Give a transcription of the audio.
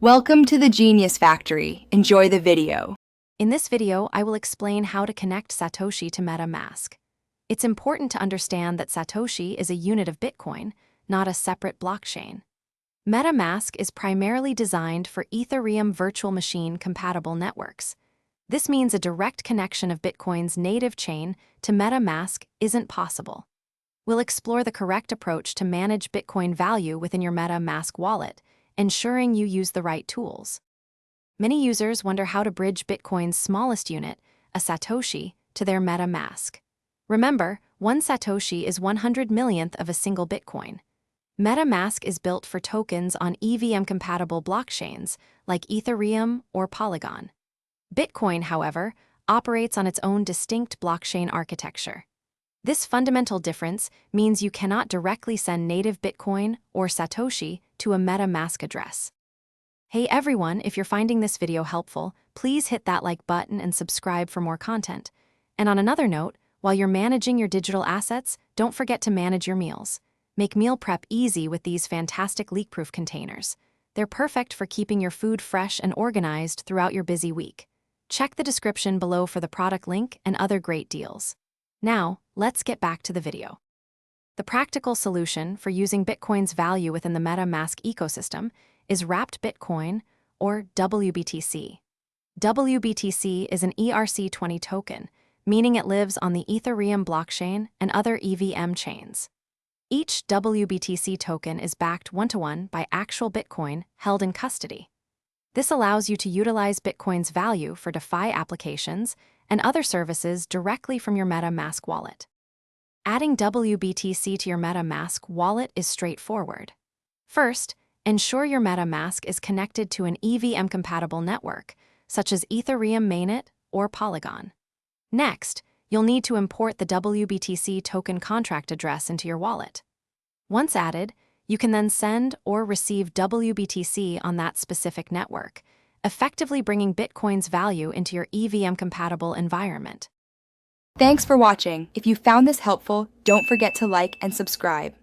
Welcome to the Genius Factory. Enjoy the video. In this video, I will explain how to connect Satoshi to MetaMask. It's important to understand that Satoshi is a unit of Bitcoin, not a separate blockchain. MetaMask is primarily designed for Ethereum virtual machine compatible networks. This means a direct connection of Bitcoin's native chain to MetaMask isn't possible. We'll explore the correct approach to manage Bitcoin value within your MetaMask wallet, ensuring you use the right tools. Many users wonder how to bridge Bitcoin's smallest unit, a Satoshi, to their MetaMask. Remember, one Satoshi is 100 millionth of a single Bitcoin. MetaMask is built for tokens on EVM-compatible blockchains like Ethereum or Polygon. Bitcoin, however, operates on its own distinct blockchain architecture. This fundamental difference means you cannot directly send native Bitcoin or Satoshi to a MetaMask address. Hey everyone, if you're finding this video helpful, please hit that like button and subscribe for more content. And on another note, while you're managing your digital assets, don't forget to manage your meals. Make meal prep easy with these fantastic leak-proof containers. They're perfect for keeping your food fresh and organized throughout your busy week. Check the description below for the product link and other great deals. Now, let's get back to the video. The practical solution for using Bitcoin's value within the MetaMask ecosystem is Wrapped Bitcoin, or WBTC. WBTC is an ERC20 token, meaning it lives on the Ethereum blockchain and other EVM chains. Each WBTC token is backed one-to-one by actual Bitcoin held in custody. This allows you to utilize Bitcoin's value for DeFi applications and other services directly from your MetaMask wallet. Adding WBTC to your MetaMask wallet is straightforward. First, ensure your MetaMask is connected to an EVM-compatible network, such as Ethereum mainnet or Polygon. Next, you'll need to import the WBTC token contract address into your wallet. Once added, you can then send or receive WBTC on that specific network, effectively bringing Bitcoin's value into your EVM-compatible environment. Thanks for watching. If you found this helpful, don't forget to like and subscribe.